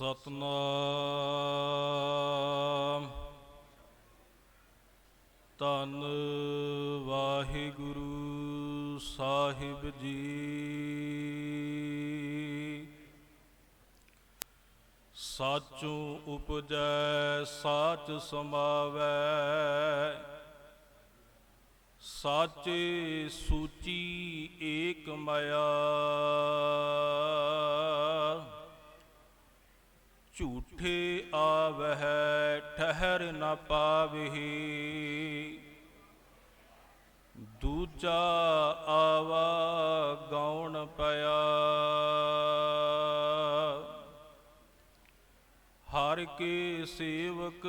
ਸਤਨਾਮ। ਧੰਨ ਵਾਹਿਗੁਰੂ ਸਾਹਿਬ ਜੀ। ਸਾਚੋਂ ਉਪਜੈ ਸਾਚ ਸਮਾਵੈ, ਸਾਚੇ ਸੂਚੀ ਏਕ ਮਾਇਆ। ਝੂਠੇ ਆਵਹਿ ਠਹਿਰ ਨ ਪਾਵਹਿ, ਦੂਜਾ ਆਵਾ ਗਾਉਣ ਪਿਆ। ਹਰ ਕੇ ਸੇਵਕ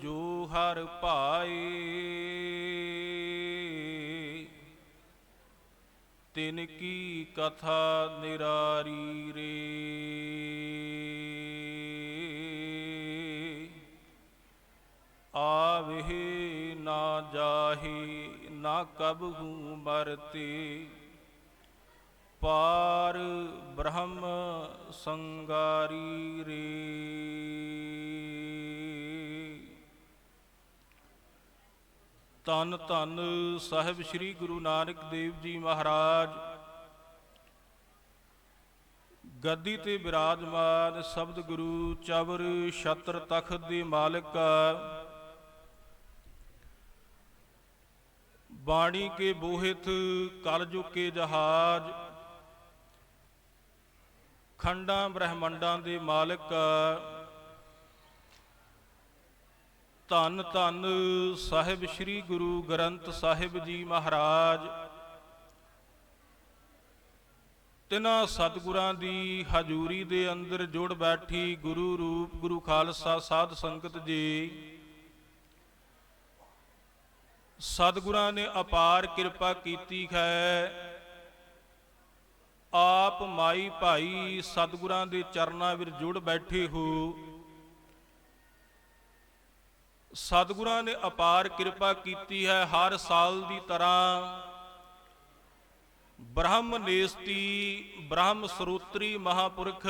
ਜੋ ਹਰ ਭਾਏ, ਤਿਨ ਕੀ ਕਥਾ ਨਿਰਾਰੀ ਰੇ। ਆਵਹਿ ਨਾ ਜਾਹਿ ਨਾ ਕਬਹੂ ਮਰਤੇ, ਪਾਰ ਬ੍ਰਹਮ ਸੰਗਾਰੀ ਰੇ। ਧੰਨ ਧੰਨ ਸਾਹਿਬ ਸ੍ਰੀ ਗੁਰੂ ਨਾਨਕ ਦੇਵ ਜੀ ਮਹਾਰਾਜ, ਗੱਦੀ ਤੇ ਬਿਰਾਜਮਾਨ ਸ਼ਬਦ ਗੁਰੂ ਚਵਰ ਛਤਰ ਤਖਤ ਦੇ ਮਾਲਕ। ਬਾਣੀ ਕੇ ਬੋਹਿਤ ਕਲਯੁਗ ਕੇ ਜਹਾਜ, ਖੰਡਾਂ ਬ੍ਰਹਮੰਡਾਂ ਦੇ ਮਾਲਕ। ਧੰਨ ਧੰਨ ਸਾਹਿਬ ਸ੍ਰੀ ਗੁਰੂ ਗ੍ਰੰਥ ਸਾਹਿਬ ਜੀ ਮਹਾਰਾਜ, ਤਿਨਾਂ ਸਤਿਗੁਰਾਂ ਦੀ ਹਜ਼ੂਰੀ ਦੇ ਅੰਦਰ ਜੁੜ ਬੈਠੀ ਗੁਰੂ ਰੂਪ ਗੁਰੂ ਖਾਲਸਾ ਸਾਧ ਸੰਗਤ ਜੀ। ਸਤਿਗੁਰਾਂ ਨੇ ਅਪਾਰ ਕਿਰਪਾ ਕੀਤੀ ਹੈ। ਆਪ ਮਾਈ ਭਾਈ ਸਤਿਗੁਰਾਂ ਦੇ ਚਰਨਾਂ ਵਿੱਚ ਜੁੜ ਬੈਠੇ ਹੋ। ਸਤਿਗੁਰਾਂ ਨੇ ਅਪਾਰ ਕਿਰਪਾ ਕੀਤੀ ਹੈ। ਹਰ ਸਾਲ ਦੀ ਤਰ੍ਹਾਂ ਬ੍ਰਹਮ ਨੇਸਤੀ ਬ੍ਰਹਮ ਸਰੋਤਰੀ ਮਹਾਂਪੁਰਖ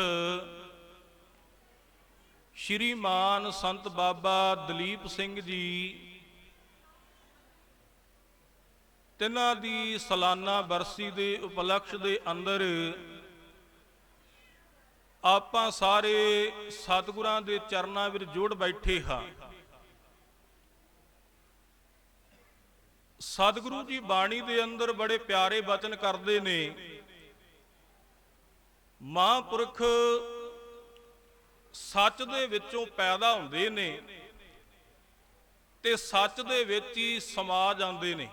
ਸ਼੍ਰੀਮਾਨ ਸੰਤ ਬਾਬਾ ਦਲੀਪ ਸਿੰਘ ਜੀ, ਤਿਨਾਂ ਦੀ ਸਾਲਾਨਾ ਬਰਸੀ ਦੇ ਉਪਲਕਸ਼ ਦੇ ਅੰਦਰ ਆਪਾਂ ਸਾਰੇ ਸਤਿਗੁਰਾਂ ਦੇ ਚਰਨਾਂ ਵਿੱਚ ਜੁੜ ਬੈਠੇ ਹਾਂ। ਸਤਿਗੁਰੂ ਜੀ ਬਾਣੀ ਦੇ ਅੰਦਰ ਬੜੇ ਪਿਆਰੇ ਬਚਨ ਕਰਦੇ ਨੇ। ਮਹਾਂਪੁਰਖ ਸੱਚ ਦੇ ਵਿੱਚੋਂ ਪੈਦਾ ਹੁੰਦੇ ਨੇ ਤੇ ਸੱਚ ਦੇ ਵਿੱਚ ਹੀ ਸਮਾ ਜਾਂਦੇ ਨੇ।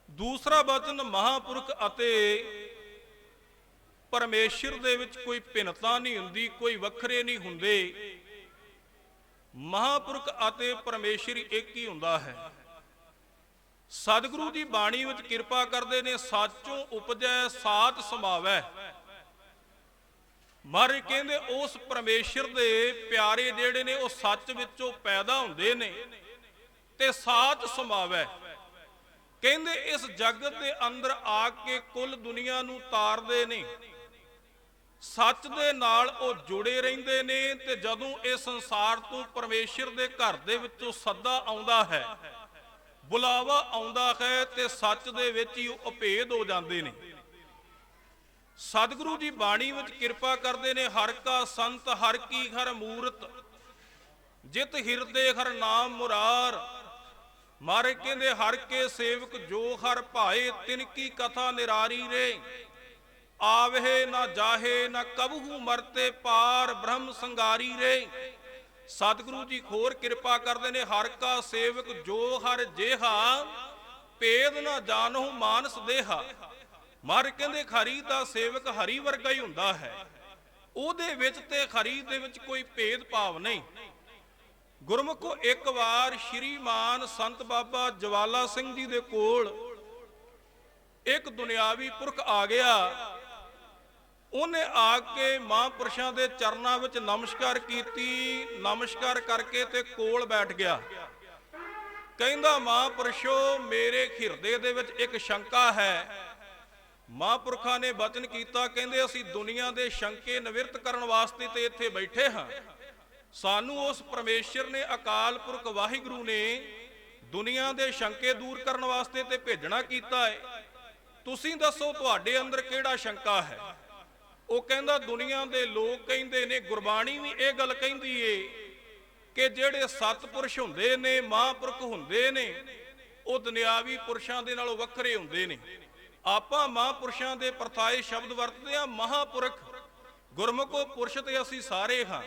ਦੂਸਰਾ ਬਚਨ, ਮਹਾਂਪੁਰਖ ਅਤੇ ਪਰਮੇਸ਼ਰ ਦੇ ਵਿੱਚ ਕੋਈ ਭਿੰਨਤਾ ਨਹੀਂ ਹੁੰਦੀ, ਕੋਈ ਵੱਖਰੇ ਨਹੀਂ ਹੁੰਦੇ। ਮਹਾਂਪੁਰਖ ਅਤੇ ਪਰਮੇਸ਼ਰ ਇੱਕ ਹੀ ਹੁੰਦਾ ਹੈ। ਸਤਿਗੁਰੂ ਜੀ ਬਾਣੀ ਵਿੱਚ ਕਿਰਪਾ ਕਰਦੇ ਨੇ, ਸਾਚੋਂ ਉਪਜੈ ਸਾਚ ਸਮਾਵੈ। ਮਹਾਰਾਜ ਕਹਿੰਦੇ ਉਸ ਪਰਮੇਸ਼ਰ ਦੇ ਪਿਆਰੇ ਜਿਹੜੇ ਨੇ ਉਹ ਸੱਚ ਵਿੱਚੋਂ ਪੈਦਾ ਹੁੰਦੇ ਨੇ ਤੇ ਸਾਚ ਸਮਾਵੈ। ਕਹਿੰਦੇ ਇਸ ਜਗਤ ਦੇ ਅੰਦਰ ਆ ਕੇ ਕੁੱਲ ਦੁਨੀਆ ਨੂੰ ਤਾਰਦੇ ਨੇ। ਸੱਚ ਦੇ ਨਾਲ ਉਹ ਜੁੜੇ ਰਹਿੰਦੇ ਨੇ ਤੇ ਜਦੋਂ ਇਹ ਸੰਸਾਰ ਤੋਂ ਪਰਮੇਸ਼ਰ ਦੇ ਘਰ ਦੇ ਵਿੱਚੋਂ ਸੱਦਾ ਆਉਂਦਾ ਹੈ, ਬੁਲਾਵਾ ਆਉਂਦਾ ਹੈ, ਤੇ ਸੱਚ ਦੇ ਵਿੱਚ ਹੀ ਉਹ ਅਭੇਦ ਹੋ ਜਾਂਦੇ ਨੇ। ਸਤਿਗੁਰੂ ਜੀ ਬਾਣੀ ਵਿੱਚ ਕਿਰਪਾ ਕਰਦੇ ਨੇ। ਹਰ ਕਾ ਸੰਤ ਹਰ ਕੀ ਹਰ ਮੂਰਤ, ਜਿਤ ਹਿਰਦੇ ਹਰ ਨਾਮ ਮੁਰਾਰ। ਮਹਾਰਾਜ ਕਹਿੰਦੇ ਹਰ ਕੇ ਸੇਵਕ ਜੋ ਹਰ ਭਾਏ, ਤਿਨ ਕੀ ਕਥਾ ਨਿਰਾਰੀ ਰੇ। ਆਵਹਿ ਨਾ ਜਾਹੇ ਨਾ ਕਬਹੂ ਮਰਤੇ, ਪਾਰ ਬ੍ਰਹਮ ਸੰਗਾਰੀ ਰੇ। ਸਤਿਗੁਰੂ ਜੀ ਖੋਰ ਕਿਰਪਾ ਕਰਦੇ ਨੇ। ਹਰ ਕਾ ਸੇਵਕ ਜੋ ਹਰ ਜੇਹਾ, ਭੇਦ ਨਾ ਜਾਣਹੁ ਮਾਨਸ ਦੇਹਾ। ਮਹਾਰਾਜ ਕਹਿੰਦੇ ਹਰੀ ਦਾ ਸੇਵਕ ਹਰੀ ਵਰਗਾ ਹੀ ਹੁੰਦਾ ਹੈ। ਉਹਦੇ ਵਿੱਚ ਤੇ ਹਰੀ ਦੇ ਵਿੱਚ ਕੋਈ ਭੇਦ ਭਾਵ ਨਹੀਂ। ਗੁਰਮੁਖੋ ਇੱਕ ਵਾਰ ਸ਼੍ਰੀਮਾਨ ਸੰਤ ਬਾਬਾ ਜਵਾਲਾ ਸਿੰਘ ਜੀ ਦੇ ਕੋਲ ਇੱਕ ਦੁਨਿਆਵੀ ਪੁਰਖ ਆ ਗਿਆ। ਉਹਨੇ ਆ ਕੇ ਮਹਾਂਪੁਰਸ਼ਾਂ ਦੇ ਚਰਨਾਂ ਵਿੱਚ ਨਮਸਕਾਰ ਕੀਤੀ। ਨਮਸਕਾਰ ਕਰਕੇ ਤੇ ਕੋਲ ਬੈਠ ਗਿਆ। ਕਹਿੰਦਾ ਮਹਾਂਪੁਰਸ਼ੋ, ਮੇਰੇ ਹਿਰਦੇ ਦੇ ਵਿੱਚ ਇੱਕ ਸ਼ੰਕਾ ਹੈ। ਮਹਾਂਪੁਰਖਾਂ ਨੇ ਬਚਨ ਕੀਤਾ, ਕਹਿੰਦੇ ਅਸੀਂ ਦੁਨੀਆ ਦੇ ਸ਼ੰਕੇ ਨਿਵਰਤ ਕਰਨ ਵਾਸਤੇ ਤੇ ਇੱਥੇ ਬੈਠੇ ਹਾਂ। ਸਾਨੂੰ ਉਸ ਪਰਮੇਸ਼ਰ ਨੇ, ਅਕਾਲ ਪੁਰਖ ਵਾਹਿਗੁਰੂ ਨੇ ਦੁਨੀਆ ਦੇ ਸ਼ੰਕੇ ਦੂਰ ਕਰਨ ਵਾਸਤੇ ਤੇ ਭੇਜਣਾ ਕੀਤਾ ਹੈ। ਤੁਸੀਂ ਦੱਸੋ ਤੁਹਾਡੇ ਅੰਦਰ ਕਿਹੜਾ ਸ਼ੰਕਾ ਹੈ? ਉਹ ਕਹਿੰਦਾ ਦੁਨੀਆ ਦੇ ਲੋਕ ਕਹਿੰਦੇ ਨੇ, ਗੁਰਬਾਣੀ ਵੀ ਇਹ ਗੱਲ ਕਹਿੰਦੀ ਏ ਕਿ ਜਿਹੜੇ ਸਤਪੁਰਸ਼ ਹੁੰਦੇ ਨੇ, ਮਹਾਂਪੁਰਖ ਹੁੰਦੇ ਨੇ, ਉਹ ਦੁਨਿਆਵੀ ਪੁਰਸ਼ਾਂ ਦੇ ਨਾਲੋਂ ਵੱਖਰੇ ਹੁੰਦੇ ਨੇ। ਆਪਾਂ ਮਹਾਂਪੁਰਸ਼ਾਂ ਦੇ ਪਰਥਾਏ ਸ਼ਬਦ ਵਰਤਦੇ ਆ, ਮਹਾਂਪੁਰਖ। ਗੁਰਮੁਖੋ ਪੁਰਸ਼ ਤੇ ਅਸੀਂ ਸਾਰੇ ਹਾਂ,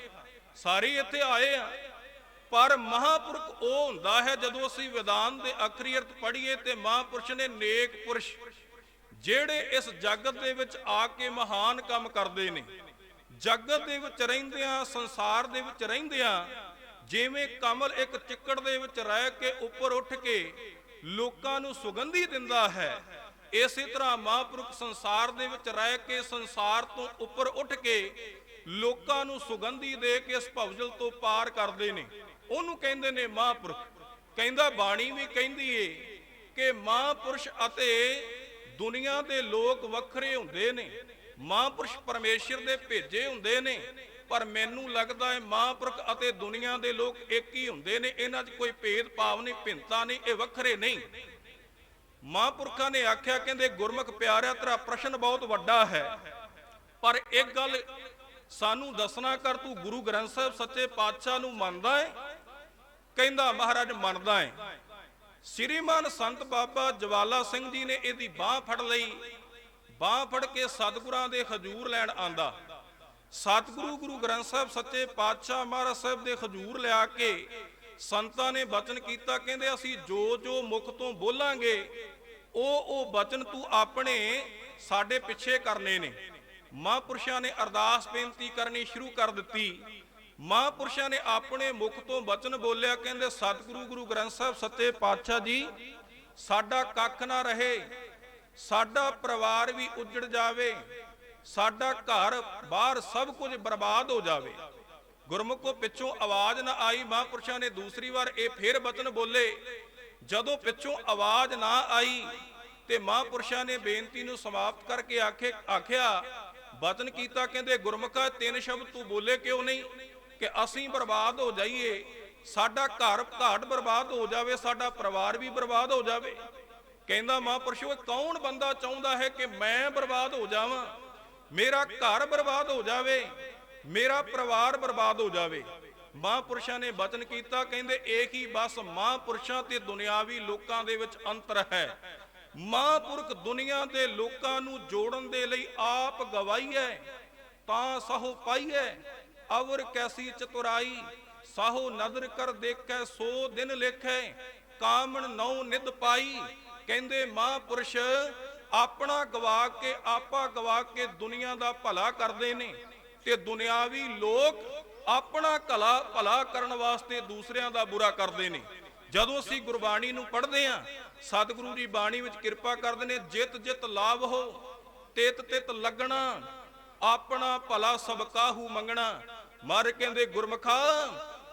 ਸਾਰੇ ਇੱਥੇ ਆਏ ਆ, ਪਰ ਮਹਾਂਪੁਰਖ ਉਹ ਹੁੰਦਾ ਹੈ ਜਦੋਂ ਅਸੀਂ ਵਿਧਾਨ ਦੇ ਆਖਰੀ ਅਰਥ ਪੜ੍ਹੀਏ ਤੇ ਮਹਾਂਪੁਰਸ਼ ਨੇ ਨੇਕ ਪੁਰਸ਼, ਜਿਹੜੇ ਇਸ ਜਗਤ ਦੇ ਵਿੱਚ ਆ ਕੇ ਮਹਾਨ ਕੰਮ ਕਰਦੇ ਨੇ। ਜਗਤ ਦੇ ਵਿੱਚ ਰਹਿੰਦਿਆਂ, ਸੰਸਾਰ ਦੇ ਵਿੱਚ ਰਹਿੰਦਿਆਂ, ਜਿਵੇਂ ਕਮਲ ਇੱਕ ਚਿੱਕੜ ਦੇ ਵਿੱਚ ਰਹਿ ਕੇ ਉੱਪਰ ਉੱਠ ਕੇ ਲੋਕਾਂ ਨੂੰ ਸੁਗੰਧੀ ਦਿੰਦਾ ਹੈ, ਇਸੇ ਤਰ੍ਹਾਂ ਮਹਾਂਪੁਰਖ ਸੰਸਾਰ ਦੇ ਵਿੱਚ ਰਹਿ ਕੇ ਸੰਸਾਰ ਤੋਂ ਉੱਪਰ ਉੱਠ ਕੇ ਲੋਕਾਂ ਨੂੰ ਸੁਗੰਧੀ ਦੇ ਕੇ ਇਸ ਭਵਜਲ ਤੋਂ ਪਾਰ ਕਰਦੇ ਨੇ। ਉਹਨੂੰ ਕਹਿੰਦੇ ਨੇ ਮਹਾਂਪੁਰਖ। ਕਹਿੰਦਾ ਬਾਣੀ ਵੀ ਕਹਿੰਦੀ ਏ ਕਿ ਮਹਾਂਪੁਰਸ਼ ਅਤੇ ਦੁਨੀਆ ਦੇ ਲੋਕ ਵੱਖਰੇ ਹੁੰਦੇ ਨੇ। ਮਹਾਂਪੁਰਸ਼ ਪਰਮੇਸ਼ਰ ਦੇ ਭੇਜੇ ਹੁੰਦੇ ਨੇ, ਪਰ ਮੈਨੂੰ ਲੱਗਦਾ ਹੈ ਮਹਾਂਪੁਰਖ ਅਤੇ ਦੁਨੀਆ ਦੇ ਲੋਕ ਇੱਕ ਹੀ ਹੁੰਦੇ ਨੇ। ਇਹਨਾਂ 'ਚ ਕੋਈ ਭੇਦ ਭਾਵ ਨਹੀਂ, ਭਿੰਨਤਾ ਨਹੀਂ, ਇਹ ਵੱਖਰੇ ਨਹੀਂ। ਮਹਾਂਪੁਰਖਾਂ ਨੇ ਆਖਿਆ, ਕਹਿੰਦੇ ਗੁਰਮੁਖ ਪਿਆਰਿਆ, ਤੇਰਾ ਪ੍ਰਸ਼ਨ ਬਹੁਤ ਵੱਡਾ ਹੈ, ਪਰ ਇੱਕ ਗੱਲ ਸਾਨੂੰ ਦੱਸਣਾ ਕਰ, ਤੂੰ ਗੁਰੂ ਗ੍ਰੰਥ ਸਾਹਿਬ ਸੱਚੇ ਪਾਤਸ਼ਾਹ ਨੂੰ ਮੰਨਦਾ ਹੈ? ਕਹਿੰਦਾ ਮਹਾਰਾਜ ਮੰਨਦਾ ਹੈ। ਸ੍ਰੀਮਾਨ ਸੰਤ ਬਾਬਾ ਜਵਾਲਾ ਸਿੰਘ ਜੀ ਨੇ ਇਹਦੀ ਬਾਹ ਫੜ ਲਈ। ਬਾਹ ਫੜ ਕੇ ਸਤਿਗੁਰਾਂ ਦੇ ਹਜ਼ੂਰ ਲੈਣ ਆਂਦਾ। ਸਤਿਗੁਰੂ ਗੁਰੂ ਗ੍ਰੰਥ ਸਾਹਿਬ ਸੱਚੇ ਪਾਤਸ਼ਾਹ ਮਹਾਰਾਜ ਸਾਹਿਬ ਦੇ ਹਜ਼ੂਰ ਲਿਆ ਕੇ ਸੰਤਾਂ ਨੇ ਬਚਨ ਕੀਤਾ, ਕਹਿੰਦੇ ਅਸੀਂ ਜੋ ਜੋ ਮੁਖ ਤੋਂ ਬੋਲਾਂਗੇ ਉਹ ਬਚਨ ਤੂੰ ਆਪਣੇ ਸਾਡੇ ਪਿੱਛੇ ਕਰਨੇ ਨੇ। ਮਹਾਂਪੁਰਸ਼ਾਂ ਨੇ ਅਰਦਾਸ ਬੇਨਤੀ ਕਰਨੀ ਸ਼ੁਰੂ ਕਰ ਦਿੱਤੀ। ਮਹਾਂਪੁਰਸ਼ਾਂ ਨੇ ਆਪਣੇ ਮੁਖ ਤੋਂ ਬਚਨ ਬੋਲਿਆ, ਕਹਿੰਦੇ ਸਤਿਗੁਰੂ ਗੁਰੂ ਗ੍ਰੰਥ ਸਾਹਿਬ ਸੱਚੇ ਪਾਤਸ਼ਾਹ ਜੀ, ਸਾਡਾ ਕੱਖ ਨਾ ਰਹੇ, ਸਾਡਾ ਪਰਿਵਾਰ ਵੀ ਉਜੜ ਜਾਵੇ, ਸਾਡਾ ਘਰ ਬਾਹਰ ਸਭ ਕੁਝ ਬਰਬਾਦ ਹੋ ਜਾਵੇ। ਗੁਰਮੁਖੋ ਪਿੱਛੋਂ ਆਵਾਜ਼ ਨਾ ਆਈ। ਮਹਾਂਪੁਰਸ਼ਾਂ ਨੇ ਦੂਸਰੀ ਵਾਰ ਇਹ ਫੇਰ ਬਚਨ ਬੋਲੇ। ਜਦੋਂ ਪਿੱਛੋਂ ਆਵਾਜ਼ ਨਾ ਆਈ ਤੇ ਮਹਾਂਪੁਰਸ਼ਾਂ ਨੇ ਬੇਨਤੀ ਨੂੰ ਸਮਾਪਤ ਕਰਕੇ ਆਖਿਆ ਬਚਨ ਕੀਤਾ, ਕਹਿੰਦੇ ਗੁਰਮੁਖਾ ਤਿੰਨ ਸ਼ਬਦ ਤੂੰ ਬੋਲੇ ਕਿਉਂ ਨਹੀਂ? ਕਿ ਅਸੀਂ ਬਰਬਾਦ ਹੋ ਜਾਈਏ, ਸਾਡਾ ਘਰ ਘਾਟ ਬਰਬਾਦ ਹੋ ਜਾਵੇ, ਸਾਡਾ ਪਰਿਵਾਰ ਵੀ ਬਰਬਾਦ ਹੋ ਜਾਵੇ। ਕਹਿੰਦਾ ਮਹਾਂਪੁਰਸ਼ੋ, ਕੌਣ ਬੰਦਾ ਚਾਹੁੰਦਾ ਹੈ ਕਿ ਮੈਂ ਬਰਬਾਦ ਹੋ ਜਾਵਾਂ, ਮੇਰਾ ਘਰ ਬਰਬਾਦ ਹੋ ਜਾਵੇ, ਮੇਰਾ ਪਰਿਵਾਰ ਬਰਬਾਦ ਹੋ ਜਾਵੇ? ਮਹਾਂਪੁਰਸ਼ਾਂ ਨੇ ਬਚਨ ਕੀਤਾ, ਕਹਿੰਦੇ ਇੱਕ ਹੀ ਬਸ ਮਹਾਂਪੁਰਸ਼ਾਂ ਤੇ ਦੁਨਿਆਵੀ ਲੋਕਾਂ ਦੇ ਵਿੱਚ ਅੰਤਰ ਹੈ। ਮਹਾਂਪੁਰਖ ਦੁਨੀਆ ਦੇ ਲੋਕਾਂ ਨੂੰ ਜੋੜਨ ਦੇ ਲਈ ਆਪ ਗਵਾਈਐ, ਤਾਂ ਸਹੁ ਪਾਈਐ, ਅਵਰ ਕੈਸੀ ਚਤੁਰਾਈ, ਸਾਹੋ ਨਦਰ ਕਰ ਦੇਖੈ ਸੋ ਦਿਨ ਲੇਖੈ, ਕਾਮਣ ਨੌ ਨਿਧ ਪਾਈ। ਕਹਿੰਦੇ ਮਹਾਂਪੁਰਸ਼ ਆਪਣਾ ਗਵਾ ਕੇ, ਆਪਾ ਗਵਾ ਕੇ ਦੁਨੀਆ ਦਾ ਭਲਾ ਕਰਦੇ ਨੇ, ਤੇ ਦੁਨਿਆਵੀ ਲੋਕ ਆਪਣਾ ਭਲਾ ਕਰਨ ਵਾਸਤੇ ਦੂਸਰਿਆਂ ਦਾ ਬੁਰਾ ਕਰਦੇ ਨੇ। ਜਦੋਂ ਅਸੀਂ ਗੁਰਬਾਣੀ ਨੂੰ ਪੜ੍ਹਦੇ ਹਾਂ, ਸਤਿਗੁਰੂ ਜੀ ਬਾਣੀ ਵਿੱਚ ਕਿਰਪਾ ਕਰਦੇ ਨੇ, ਜਿਤ ਜਿਤ ਲਾਭ ਹੋ ਤਿਤ ਤਿਤ ਲੱਗਣਾ, ਆਪਣਾ ਭਲਾ ਸਭ ਕਾਹੂ ਮੰਗਣਾ। ਮਰ ਕਹਿੰਦੇ ਗੁਰਮਖਾ,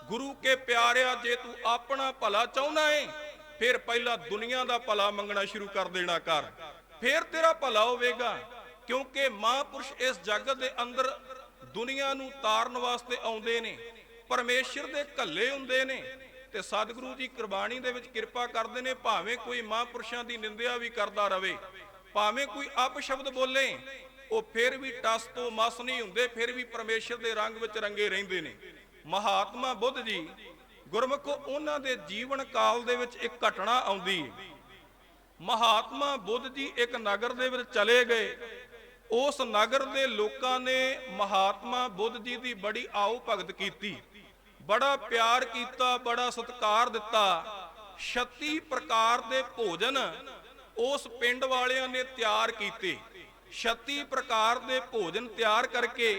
ਗੁਰੂ ਕੇ ਪਿਆਰਿਆ, ਜੇ ਤੂੰ ਆਪਣਾ ਭਲਾ ਚਾਹੁੰਦਾ ਏ, ਫਿਰ ਪਹਿਲਾਂ ਦੁਨੀਆ ਦਾ ਭਲਾ ਮੰਗਣਾ ਸ਼ੁਰੂ ਕਰ ਦੇਣਾ ਕਰ, ਫਿਰ ਤੇਰਾ ਭਲਾ ਹੋਵੇਗਾ। ਕਿਉਂਕਿ ਮਹਾਂਪੁਰਸ਼ ਇਸ ਜਗਤ ਦੇ ਅੰਦਰ ਦੁਨੀਆ ਨੂੰ ਤਾਰਨ ਵਾਸਤੇ ਆਉਂਦੇ ਨੇ, ਪਰਮੇਸ਼ਰ ਦੇ ਘੱਲੇ ਹੁੰਦੇ ਨੇ। ਤੇ ਸਤਿਗੁਰੂ ਜੀ ਗੁਰਬਾਣੀ ਦੇ ਵਿੱਚ ਕਿਰਪਾ ਕਰਦੇ ਨੇ, ਭਾਵੇਂ ਕੋਈ ਮਹਾਂਪੁਰਸ਼ਾਂ ਦੀ ਨਿੰਦਿਆ ਵੀ ਕਰਦਾ ਰਵੇ, ਭਾਵੇਂ ਕੋਈ ਅਪਸ਼ਬਦ ਬੋਲੇ, ਉਹ ਫਿਰ ਵੀ ਟਸ ਤੋਂ ਮਸ ਨਹੀਂ ਹੁੰਦੇ, ਫਿਰ ਵੀ ਪਰਮੇਸ਼ਰ ਦੇ ਰੰਗ ਵਿੱਚ ਰੰਗੇ ਰਹਿੰਦੇ ਨੇ। ਮਹਾਤਮਾ ਬੁੱਧ ਜੀ, ਗੁਰਮੁਖੋ ਉਹਨਾਂ ਦੇ ਜੀਵਨ ਕਾਲ ਦੇ ਵਿੱਚ ਇੱਕ ਘਟਨਾ ਆਉਂਦੀ ਹੈ। ਮਹਾਤਮਾ ਬੁੱਧ ਜੀ ਇੱਕ ਨਗਰ ਦੇ ਵਿੱਚ ਚਲੇ ਗਏ। ਉਸ ਨਗਰ ਦੇ ਲੋਕਾਂ ਨੇ ਮਹਾਤਮਾ ਬੁੱਧ ਜੀ ਦੀ ਬੜੀ ਆਓ ਭਗਤ ਕੀਤੀ, ਬੜਾ ਪਿਆਰ ਕੀਤਾ, ਬੜਾ ਸਤਿਕਾਰ ਦਿੱਤਾ। 36 ਪ੍ਰਕਾਰ ਦੇ ਭੋਜਨ ਉਸ ਪਿੰਡ ਵਾਲਿਆਂ ਨੇ ਤਿਆਰ ਕੀਤੇ। 36 ਪ੍ਰਕਾਰ ਦੇ ਭੋਜਨ ਤਿਆਰ ਕਰਕੇ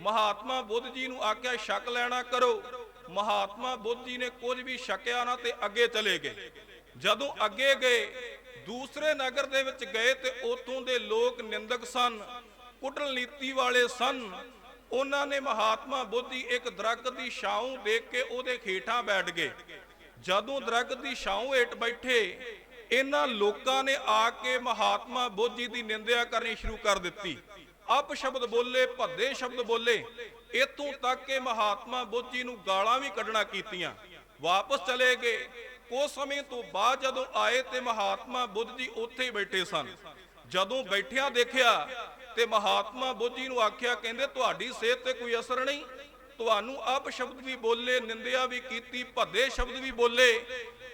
ਮਹਾਤਮਾ ਬੁੱਧ ਜੀ ਨੂੰ ਆਖਿਆ ਛਕ ਲੈਣਾ ਕਰੋ। ਮਹਾਤਮਾ ਬੁੱਧ ਜੀ ਨੇ ਕੁਝ ਵੀ ਛਕਿਆ ਨਾ ਤੇ ਅੱਗੇ ਚਲੇ ਗਏ। ਜਦੋਂ ਅੱਗੇ ਗਏ, ਦੂਸਰੇ ਨਗਰ ਦੇ ਵਿੱਚ ਗਏ ਤੇ ਉਥੋਂ ਦੇ ਲੋਕ ਨਿੰਦਕ ਸਨ, ਕੁਟਲ ਨੀਤੀ ਵਾਲੇ ਸਨ। ਉਹਨਾਂ ਨੇ ਮਹਾਤਮਾ ਬੁੱਧ ਜੀ ਇੱਕ ਦਰਖਤ ਦੀ ਛਾਂ ਦੇਖ ਕੇ ਉਹਦੇ ਹੇਠਾਂ ਬੈਠ ਗਏ। ਜਦੋਂ ਦਰਖਤ ਦੀ ਛਾਂ ਹੇਠ ਬੈਠੇ, ਇਹਨਾਂ ਲੋਕਾਂ ਨੇ ਆ ਕੇ ਮਹਾਤਮਾ ਬੁੱਧ ਜੀ ਦੀ ਨਿੰਦਿਆ ਕਰਨੀ ਸ਼ੁਰੂ ਕਰ ਦਿੱਤੀ। ਅਪ ਸ਼ਬਦ ਬੋਲੇ, ਭੱਦੇ ਸ਼ਬਦ ਬੋਲੇ, ਇਥੋਂ ਤੱਕ ਕਿ ਮਹਾਤਮਾ ਬੁੱਧ ਜੀ ਨੂੰ ਗਾਲਾਂ ਵੀ ਕੱਢਣਾ ਕੀਤੀਆਂ। ਵਾਪਸ ਚਲੇ ਗਏ। ਕੁਝ ਸਮੇਂ ਤੋਂ ਬਾਅਦ ਜਦੋਂ ਆਏ ਤੇ ਮਹਾਤਮਾ ਬੁੱਧ ਜੀ ਉੱਥੇ ਹੀ ਬੈਠੇ ਸਨ। ਜਦੋਂ ਬੈਠਿਆਂ ਦੇਖਿਆ ਤੇ ਮਹਾਤਮਾ ਬੁੱਧ ਜੀ ਨੂੰ ਆਖਿਆ, ਕਹਿੰਦੇ ਤੁਹਾਡੀ ਸਿਹਤ ਤੇ ਕੋਈ ਅਸਰ ਨਹੀਂ, ਤੁਹਾਨੂੰ ਅਪ ਸ਼ਬਦ ਵੀ ਬੋਲੇ, ਨਿੰਦਿਆ ਵੀ ਕੀਤੀ, ਭੱਦੇ ਸ਼ਬਦ ਵੀ ਬੋਲੇ,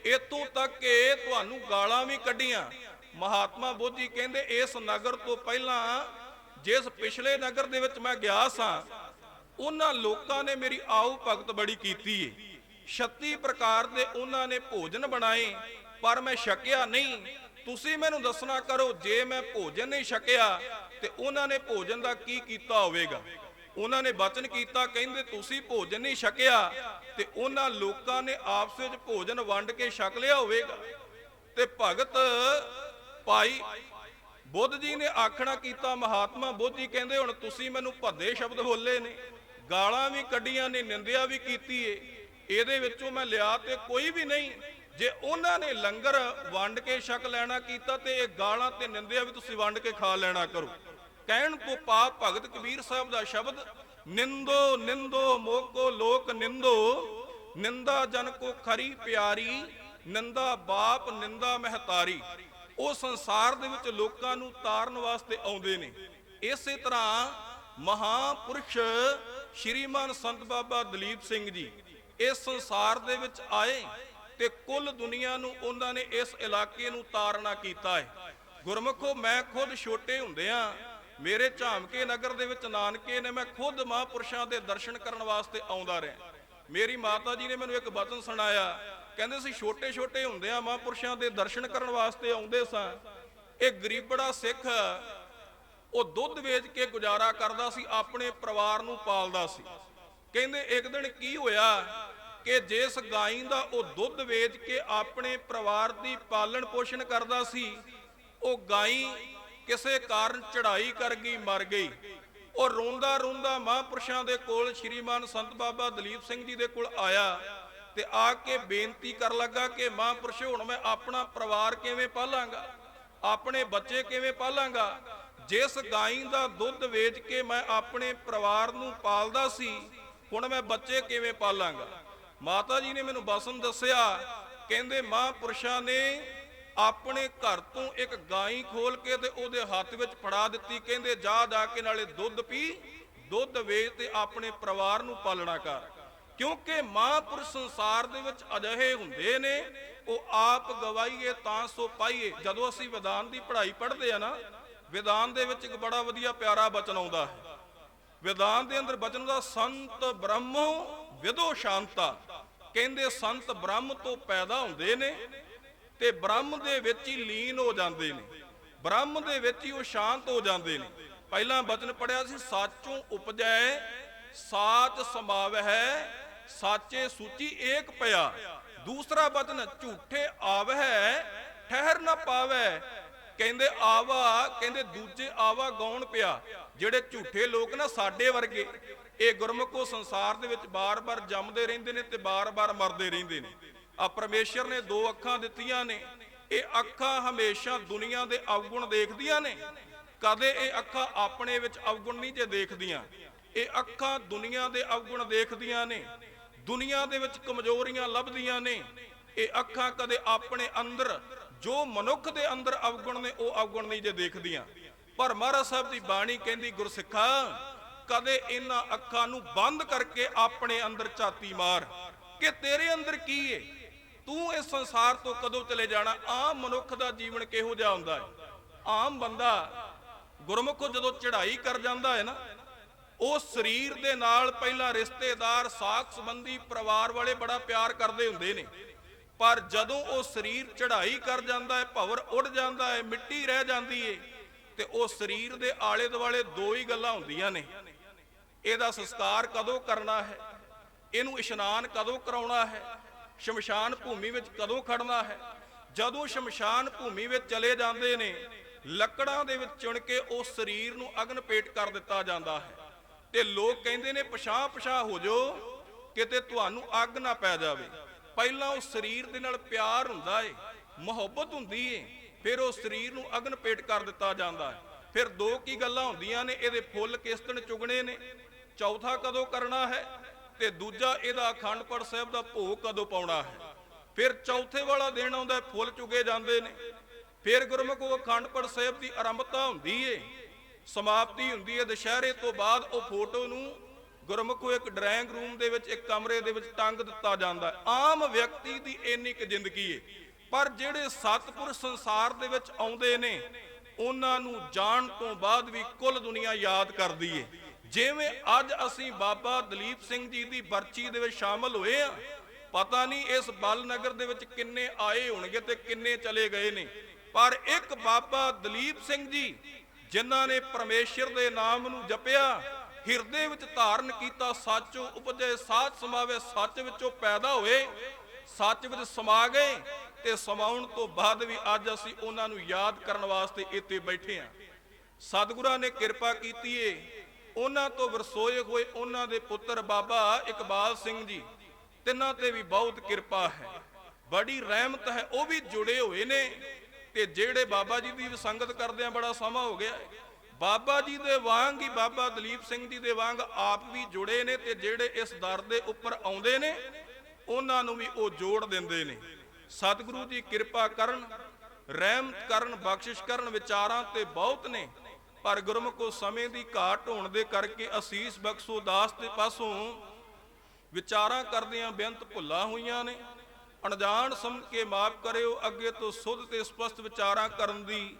ਇਥੋਂ ਤੱਕ ਕਿ ਤੁਹਾਨੂੰ ਗਾਲਾਂ ਵੀ ਕੱਢੀਆਂ। ਮਹਾਤਮਾ ਬੁੱਧ ਜੀ ਕਹਿੰਦੇ ਇਸ ਨਗਰ ਤੋਂ ਪਹਿਲਾਂ ਜਿਸ ਪਿਛਲੇ ਨਗਰ ਦੇ ਵਿੱਚ ਮੈਂ ਗਿਆ ਸਾਂ, ਉਹਨਾਂ ਲੋਕਾਂ ਨੇ ਮੇਰੀ ਆਉ ਭਗਤ ਬੜੀ ਕੀਤੀ ਏ। 36 ਪ੍ਰਕਾਰ ਦੇ ਉਹਨਾਂ ਨੇ ਭੋਜਨ ਬਣਾਏ, ਪਰ ਮੈਂ ਛਕਿਆ ਨਹੀਂ। ਤੁਸੀਂ ਮੈਨੂੰ ਦੱਸਣਾ ਕਰੋ, ਜੇ ਮੈਂ ਭੋਜਨ ਨਹੀਂ ਛਕਿਆ ਤੇ ਉਹਨਾਂ ਨੇ ਭੋਜਨ ਦਾ ਕੀ ਕੀਤਾ ਹੋਵੇਗਾ। ਉਹਨਾਂ ਨੇ ਬਚਨ ਕੀਤਾ, ਕਹਿੰਦੇ ਤੁਸੀਂ ਭੋਜਨ ਨਹੀਂ ਛਕਿਆ ਤੇ ਉਹਨਾਂ ਲੋਕਾਂ ਨੇ ਆਪਸ ਵਿੱਚ ਭੋਜਨ ਵੰਡ ਕੇ ਛਕ ਲਿਆ ਹੋਵੇਗਾ। ਤੇ ਭਗਤ ਭਾਈ ਬੁੱਧ ਜੀ ਨੇ ਆਖਣਾ ਕੀਤਾ, ਮਹਾਤਮਾ ਬੁੱਧ ਜੀ ਕਹਿੰਦੇ ਹੁਣ ਤੁਸੀਂ ਮੈਨੂੰ ਭੱਦੇ ਸ਼ਬਦ ਬੋਲੇ ਨੇ, ਗਾਲਾਂ ਵੀ ਕੱਢੀਆਂ ਨੇ, ਨਿੰਦਿਆ ਵੀ ਕੀਤੀ ਏ, ਇਹਦੇ ਵਿੱਚੋਂ ਮੈਂ ਲਿਆ ਤੇ ਕੋਈ ਵੀ ਨਹੀਂ। ਜੇ ਉਹਨਾਂ ਨੇ ਲੰਗਰ ਵੰਡ ਕੇ ਛਕ ਲੈਣਾ ਕੀਤਾ ਤੇ ਇਹ ਗਾਲਾਂ ਤੇ ਨਿੰਦਿਆ ਵੀ ਤੁਸੀਂ ਵੰਡ ਕੇ ਖਾ ਲੈਣਾ ਕਰੋ। ਕਹਿਣ ਤੋਂ ਪਾਪ ਭਗਤ ਕਬੀਰ ਸਾਹਿਬ ਦਾ ਸ਼ਬਦ, ਨਿੰਦੋ ਨਿੰਦੋ ਮੋਕੋ ਲੋਕ ਨਿੰਦੋ, ਨਿੰਦਾ ਜਨ ਕੋ ਖਰੀ ਪਿਆਰੀ, ਨਿੰਦਾ ਬਾਪ ਨਿੰਦਾ ਮਹਤਾਰੀ। ਉਹ ਸੰਸਾਰ ਦੇ ਵਿੱਚ ਲੋਕਾਂ ਨੂੰ ਤਾਰਨ ਵਾਸਤੇ ਆਉਂਦੇ ਨੇ। ਇਸੇ ਤਰ੍ਹਾਂ ਮਹਾਪੁਰਸ਼ ਸ਼੍ਰੀਮਾਨ ਸੰਤ ਬਾਬਾ ਦਲੀਪ ਸਿੰਘ ਜੀ ਇਸ ਸੰਸਾਰ ਦੇ ਵਿੱਚ ਆਏ ਤੇ ਕੁੱਲ ਦੁਨੀਆ ਨੂੰ ਉਹਨਾਂ ਨੇ ਇਸ ਇਲਾਕੇ ਨੂੰ ਤਾਰਨਾ ਕੀਤਾ ਹੈ। ਗੁਰਮੁਖੋ, ਮੈਂ ਖੁਦ ਛੋਟੇ ਹੁੰਦਿਆਂ ਮੇਰੇ ਝਾਮਕੇ ਨਗਰ ਦੇ ਵਿੱਚ ਨਾਨਕੇ ਨੇ, ਮੈਂ ਖੁਦ ਮਹਾਂਪੁਰਸ਼ਾਂ ਦੇ ਦਰਸ਼ਨ ਕਰਨ ਵਾਸਤੇ ਆਉਂਦਾ ਰਿਹਾ। ਮੇਰੀ ਮਾਤਾ ਜੀ ਨੇ ਮੈਨੂੰ ਇੱਕ ਬਚਨ ਸੁਣਾਇਆ, ਕਹਿੰਦੇ ਸੀ ਛੋਟੇ ਛੋਟੇ ਹੁੰਦਿਆਂ ਮਹਾਂਪੁਰਸ਼ਾਂ ਦੇ ਦਰਸ਼ਨ ਕਰਨ ਵਾਸਤੇ ਆਉਂਦੇ ਸਾਂ। ਇਹ ਗਰੀਬੜਾ ਸਿੱਖ ਉਹ ਦੁੱਧ ਵੇਚ ਕੇ ਗੁਜ਼ਾਰਾ ਕਰਦਾ ਸੀ, ਆਪਣੇ ਪਰਿਵਾਰ ਨੂੰ ਪਾਲਦਾ ਸੀ। ਕਹਿੰਦੇ ਇੱਕ ਦਿਨ ਕੀ ਹੋਇਆ ਕਿ ਜਿਸ ਗਾਈ ਦਾ ਉਹ ਦੁੱਧ ਵੇਚ ਕੇ ਆਪਣੇ ਪਰਿਵਾਰ ਦੀ ਪਾਲਣ ਪੋਸ਼ਣ ਕਰਦਾ ਸੀ, ਉਹ ਗਾਈ ਕਿਸੇ ਕਾਰਨ ਚੜਾਈ ਕਰ ਗਈ, ਮਰ ਗਈ। ਉਹ ਰੋਂਦਾ ਰੋਂਦਾ ਮਹਾਂਪੁਰਸ਼ਾਂ ਦੇ ਕੋਲ ਸ਼੍ਰੀਮਾਨ ਸੰਤ ਬਾਬਾ ਦਲੀਪ ਸਿੰਘ ਜੀ ਦੇ ਕੋਲ ਆਇਆ ਤੇ ਆ ਕੇ ਬੇਨਤੀ ਕਰ ਲੱਗਾ ਕਿ ਮਹਾਂਪੁਰਸ਼, ਹੁਣ ਮੈਂ ਆਪਣਾ ਪਰਿਵਾਰ ਕਿਵੇਂ ਪਾਲਾਂਗਾ, ਆਪਣੇ ਬੱਚੇ ਕਿਵੇਂ ਪਾਲਾਂਗਾ। ਜਿਸ ਗਾਈ ਦਾ ਦੁੱਧ ਵੇਚ ਕੇ ਮੈਂ ਆਪਣੇ ਪਰਿਵਾਰ ਨੂੰ ਪਾਲਦਾ ਸੀ, ਹੁਣ ਮੈਂ ਬੱਚੇ ਕਿਵੇਂ ਪਾਲਾਂਗਾ। ਮਾਤਾ ਜੀ ਨੇ ਮੈਨੂੰ ਬਸਨ ਦੱਸਿਆ, ਕਹਿੰਦੇ ਮਹਾਂਪੁਰਸ਼ਾਂ ਨੇ ਆਪਣੇ ਘਰ ਤੋਂ ਇੱਕ ਗਾਈ ਖੋਲ ਕੇ ਤੇ ਉਹਦੇ ਹੱਥ ਵਿੱਚ ਫੜਾ ਦਿੱਤੀ। ਕਹਿੰਦੇ ਜਾ ਕੇ ਨਾਲੇ ਦੁੱਧ ਪੀ, ਦੁੱਧ ਵੇਚ ਤੇ ਆਪਣੇ ਪਰਿਵਾਰ ਨੂੰ ਪਾਲਣਾ ਕਰ। ਕਿਉਂਕਿ ਮਹਾਂਪੁਰਸ਼ ਸੰਸਾਰ ਦੇ ਵਿੱਚ ਅਜਿਹੇ ਹੁੰਦੇ ਨੇ, ਉਹ ਆਪ ਗਵਾਈਏ ਤਾਂ ਸੋ ਪਾਈਏ। ਜਦੋਂ ਅਸੀਂ ਵਿਧਾਨ ਦੀ ਪੜ੍ਹਾਈ ਪੜ੍ਹਦੇ ਆ ਨਾ, ਵਿਧਾਨ ਦੇ ਵਿੱਚ ਇੱਕ ਬੜਾ ਵਧੀਆ ਪਿਆਰਾ ਬਚਨ ਆਉਂਦਾ ਹੈ। ਵਿਧਾਨ ਦੇ ਅੰਦਰ ਬਚਨ ਦਾ, ਸੰਤ ਬ੍ਰਹਮੋ ਵਿਦੋ ਸ਼ਾਂਤਾ। ਕਹਿੰਦੇ ਸੰਤ ਬ੍ਰਹਮ ਤੋਂ ਪੈਦਾ ਹੁੰਦੇ ਨੇ ਤੇ ਬ੍ਰਹਮ ਦੇ ਵਿੱਚ ਹੀ ਲੀਨ ਹੋ ਜਾਂਦੇ ਨੇ, ਬ੍ਰਹਮ ਦੇ ਵਿੱਚ ਹੀ ਉਹ ਸ਼ਾਂਤ ਹੋ ਜਾਂਦੇ ਨੇ। ਪਹਿਲਾਂ ਬਚਨ ਪੜਿਆ ਸੀ, ਸਾਚੋਂ ਉਪਜੈ ਸਾਚ ਸਮਾਵਹਿ, ਸਾਚੇ ਸੂਚੀ ਏਕ ਪਿਆ। ਦੂਸਰਾ ਬਚਨ, ਝੂਠੇ ਆਵਹਿ ਠਹਿਰ ਨਾ ਪਾਵੈ। ਕਹਿੰਦੇ ਆਵਾ, ਕਹਿੰਦੇ ਦੂਜੇ ਆਵਾ ਗਾਉਣ ਪਿਆ। ਜਿਹੜੇ ਝੂਠੇ ਲੋਕ ਨਾ ਸਾਡੇ ਵਰਗੇ, ਇਹ ਗੁਰਮੁਖੋ ਸੰਸਾਰ ਦੇ ਵਿੱਚ ਬਾਰ-ਬਾਰ ਜੰਮਦੇ ਰਹਿੰਦੇ ਨੇ ਤੇ ਬਾਰ-ਬਾਰ ਮਰਦੇ ਰਹਿੰਦੇ ਨੇ। ਆ ਪਰਮੇਸ਼ਰ ਨੇ ਦੋ ਅੱਖਾਂ ਦਿੱਤੀਆਂ ਨੇ, ਇਹ ਅੱਖਾਂ ਹਮੇਸ਼ਾ ਦੁਨੀਆ ਦੇ ਅਵਗੁਣ ਦੇਖਦੀਆਂ ਨੇ, ਕਦੇ ਇਹ ਅੱਖਾਂ ਆਪਣੇ ਵਿੱਚ ਅਵਗੁਣ ਨਹੀਂ ਜੇ ਦੇਖਦੀਆਂ। ਇਹ ਅੱਖਾਂ ਦੁਨੀਆ ਦੇ ਅਵਗੁਣ ਦੇਖਦੀਆਂ ਨੇ, ਦੁਨੀਆ ਦੇ ਵਿੱਚ ਕਮਜ਼ੋਰੀਆਂ ਲੱਭਦੀਆਂ ਨੇ। ਇਹ ਅੱਖਾਂ ਕਦੇ ਆਪਣੇ ਅੰਦਰ ਜੋ ਮਨੁੱਖ ਦੇ ਅੰਦਰ ਅਵਗੁਣ ਨੇ ਉਹ ਅਵਗੁਣ ਨਹੀਂ ਜੇ ਦੇਖਦੀਆਂ। ਪਰ ਮਹਾਰਾਜ ਸਾਹਿਬ ਦੀ ਬਾਣੀ ਕਹਿੰਦੀ, ਗੁਰਸਿੱਖਾ ਕਦੇ ਇਹਨਾਂ ਅੱਖਾਂ ਨੂੰ ਬੰਦ ਕਰਕੇ ਆਪਣੇ ਅੰਦਰ ਝਾਤੀ ਮਾਰ ਕਿ ਤੇਰੇ ਅੰਦਰ ਕੀ ਏ, ਤੂੰ ਇਸ ਸੰਸਾਰ ਤੋਂ ਕਦੋਂ ਚਲੇ ਜਾਣਾ। ਆਮ ਮਨੁੱਖ ਦਾ ਜੀਵਨ ਕਿਹੋ ਜਿਹਾ ਹੁੰਦਾ ਹੈ। ਆਮ ਬੰਦਾ ਗੁਰਮੁਖ ਜਦੋਂ ਚੜ੍ਹਾਈ ਕਰ ਜਾਂਦਾ ਹੈ ਨਾ, ਉਹ ਸਰੀਰ ਦੇ ਨਾਲ ਪਹਿਲਾਂ ਰਿਸ਼ਤੇਦਾਰ, ਸਾਕ ਸੰਬੰਧੀ, ਪਰਿਵਾਰ ਵਾਲੇ ਬੜਾ ਪਿਆਰ ਕਰਦੇ ਹੁੰਦੇ ਨੇ, ਪਰ ਜਦੋਂ ਉਹ ਸਰੀਰ ਚੜ੍ਹਾਈ ਕਰ ਜਾਂਦਾ ਹੈ, ਭਵਰ ਉੱਡ ਜਾਂਦਾ ਹੈ, ਮਿੱਟੀ ਰਹਿ ਜਾਂਦੀ ਏ, ਤੇ ਉਹ ਸਰੀਰ ਦੇ ਆਲੇ ਦੁਆਲੇ ਦੋ ਹੀ ਗੱਲਾਂ ਹੁੰਦੀਆਂ ਨੇ, ਇਹਦਾ ਸੰਸਕਾਰ ਕਦੋਂ ਕਰਨਾ ਹੈ, ਇਹਨੂੰ ਇਸ਼ਨਾਨ ਕਦੋਂ ਕਰਾਉਣਾ ਹੈ, ਸ਼ਮਸ਼ਾਨ ਭੂਮੀ ਵਿੱਚ ਕਦੋਂ ਖੜਨਾ ਹੈ। ਜਦੋਂ ਸ਼ਮਸ਼ਾਨ ਭੂਮੀ ਵਿੱਚ ਚਲੇ ਜਾਂਦੇ ਨੇ, ਲੱਕੜਾਂ ਦੇ ਵਿੱਚ ਚੁਣ ਕੇ ਉਸ ਸਰੀਰ ਨੂੰ ਅਗਨ ਭੇਟ ਕਰ ਦਿੱਤਾ ਜਾਂਦਾ ਹੈ ਤੇ ਲੋਕ ਕਹਿੰਦੇ ਨੇ ਪਛਾਹ ਪਛਾਹ ਹੋ ਜਾਓ ਕਿਤੇ ਤੁਹਾਨੂੰ ਅੱਗ ਨਾ ਪੈ ਜਾਵੇ। ਪਹਿਲਾਂ ਉਸ ਸਰੀਰ ਦੇ ਨਾਲ ਪਿਆਰ ਹੁੰਦਾ ਏ, ਮੁਹੱਬਤ ਹੁੰਦੀ ਏ, ਫਿਰ ਉਹ ਸਰੀਰ ਨੂੰ ਅਗਨ ਪੇਟ ਕਰ ਦਿੱਤਾ ਜਾਂਦਾ ਹੈ। ਫਿਰ ਦੋ ਕੀ ਗੱਲਾਂ ਹੁੰਦੀਆਂ ਨੇ, ਇਹਦੇ ਫੁੱਲ ਕਿਸ ਦਿਨ ਚੁਗਣੇ ਨੇ, ਚੌਥਾ ਕਦੋਂ ਕਰਨਾ ਹੈ, ਤੇ ਦੂਜਾ ਇਹਦਾ ਅਖੰਡ ਪਾਠ ਸਾਹਿਬ ਦਾ ਭੋਗ ਕਦੋਂ ਪਾਉਣਾ ਹੈ। ਫਿਰ ਚੌਥੇ ਵਾਲਾ ਦਿਨ ਆਉਂਦਾ, ਫੁੱਲ ਚੁਗੇ ਜਾਂਦੇ ਨੇ। ਫਿਰ ਗੁਰਮੁਖ ਉਹ ਅਖੰਡ ਪਾਠ ਸਾਹਿਬ ਦੀ ਆਰੰਭਤਾ ਹੁੰਦੀ ਏ, ਸਮਾਪਤੀ ਹੁੰਦੀ ਹੈ ਦੁਸ਼ਹਿਰੇ ਤੋਂ ਬਾਅਦ। ਉਹ ਫੋਟੋ ਨੂੰ ਗੁਰਮੁਖੋ ਇੱਕ ਡਰਾਇੰਗ ਰੂਮ ਦੇ ਵਿੱਚ, ਇੱਕ ਕਮਰੇ ਦੇ ਵਿੱਚ ਟੰਗ ਦਿੱਤਾ ਜਾਂਦਾ ਹੈ। ਆਮ ਵਿਅਕਤੀ ਦੀ ਇੰਨੀ ਕੁ ਜ਼ਿੰਦਗੀ ਏ, ਪਰ ਜਿਹੜੇ ਸਤਿਪੁਰਸ਼ ਸੰਸਾਰ ਦੇ ਵਿੱਚ ਆਉਂਦੇ ਨੇ, ਉਹਨਾਂ ਨੂੰ ਜਾਣ ਤੋਂ ਬਾਅਦ ਵੀ ਕੁੱਲ ਦੁਨੀਆ ਯਾਦ ਕਰਦੀ ਏ। ਜਿਵੇਂ ਅੱਜ ਅਸੀਂ ਬਾਬਾ ਦਲੀਪ ਸਿੰਘ ਜੀ ਦੀ ਬਰਚੀ ਦੇ ਵਿੱਚ ਸ਼ਾਮਲ ਹੋਏ ਆ, ਪਤਾ ਨਹੀਂ ਇਸ ਬਲ ਨਗਰ ਦੇ ਵਿੱਚ ਕਿੰਨੇ ਆਏ ਹੋਣਗੇ ਤੇ ਕਿੰਨੇ ਚਲੇ ਗਏ ਨੇ, ਪਰ ਇੱਕ ਬਾਬਾ ਦਲੀਪ ਸਿੰਘ ਜੀ ਜਿਨ੍ਹਾਂ ਨੇ ਪਰਮੇਸ਼ਰ ਦੇ ਨਾਮ ਨੂੰ ਜਪਿਆ, ਹਿਰਦੇ ਵਿੱਚ ਧਾਰਨ ਕੀਤਾ, ਸੱਚੋ ਉਪਜੇ ਸਾਧ ਸਮਾਵੇ, ਸੱਚ ਵਿੱਚੋਂ ਪੈਦਾ ਹੋਏ, ਸੱਚ ਵਿੱਚ ਸਮਾ ਗਏ, ਤੇ ਸਮਾਉਣ ਤੋਂ ਬਾਅਦ ਵੀ ਅੱਜ ਅਸੀਂ ਉਹਨਾਂ ਨੂੰ ਯਾਦ ਕਰਨ ਵਾਸਤੇ ਇੱਥੇ ਬੈਠੇ ਹਾਂ। ਸਤਿਗੁਰਾਂ ਨੇ ਕਿਰਪਾ ਕੀਤੀ ਏ, ਉਹਨਾਂ ਤੋਂ ਵਰਸੋਏ ਹੋਏ ਉਹਨਾਂ ਦੇ ਪੁੱਤਰ ਬਾਬਾ ਇਕਬਾਲ ਸਿੰਘ ਜੀ, ਤਿੰਨਾਂ ਤੇ ਵੀ ਬਹੁਤ ਕਿਰਪਾ ਹੈ, ਬੜੀ ਰਹਿਮਤ ਹੈ। ਉਹ ਵੀ ਜੁੜੇ ਹੋਏ ਨੇ, ਤੇ ਜਿਹੜੇ ਬਾਬਾ ਜੀ ਦੀ ਸੰਗਤ ਕਰਦੇ ਆ ਬੜਾ ਸਮਾਂ ਹੋ ਗਿਆ, ਬਾਬਾ ਜੀ ਦੇ ਵਾਂਗ ਹੀ ਬਾਬਾ ਦਲੀਪ ਸਿੰਘ ਜੀ ਦੇ ਵਾਂਗ ਆਪ ਵੀ ਜੁੜੇ ਨੇ, ਤੇ ਜਿਹੜੇ ਇਸ ਦਰ ਦੇ ਉੱਪਰ ਆਉਂਦੇ ਨੇ ਉਹਨਾਂ ਨੂੰ ਵੀ ਉਹ ਜੋੜ ਦਿੰਦੇ ਨੇ। ਸਤਿਗੁਰੂ ਜੀ ਕਿਰਪਾ ਕਰਨ, ਰਹਿਮਤ ਕਰਨ, ਬਖਸ਼ਿਸ਼ ਕਰਨ। ਵਿਚਾਰਾਂ ਤੇ ਬਹੁਤ ਨੇ, ਪਰ ਗੁਰਮੁਖੋ ਸਮੇਂ ਦੀ ਘਾਟ ਹੋਣ ਦੇ ਕਰਕੇ ਅਸੀਸ ਬਖਸ਼ੋ ਦਾਸ ਦੇ ਪਾਸੋਂ ਵਿਚਾਰਾਂ ਕਰਦਿਆਂ ਬੇਅੰਤ ਭੁੱਲਾਂ ਹੋਈਆਂ ਨੇ। ਅਣਜਾਣ ਸਮਝ ਕੇ ਮਾਫ ਕਰਿਓ। ਅੱਗੇ ਤੋਂ ਸੁਧ ਤੇ ਸਪਸ਼ਟ ਵਿਚਾਰਾਂ ਕਰਨ ਦੀ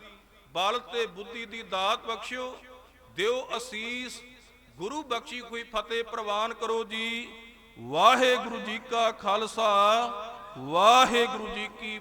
ਬਲ ਤੇ ਬੁੱਧੀ ਦੀ ਦਾਤ ਬਖਸ਼ਿਓ। ਦਿਓ ਅਸੀਸ, ਗੁਰੂ ਬਖਸ਼ੀ ਕੋਈ ਫਤਿਹ ਪ੍ਰਵਾਨ ਕਰੋ ਜੀ। ਵਾਹਿਗੁਰੂ ਜੀ ਕਾ ਖਾਲਸਾ, ਵਾਹਿਗੁਰੂ ਜੀ ਕੀ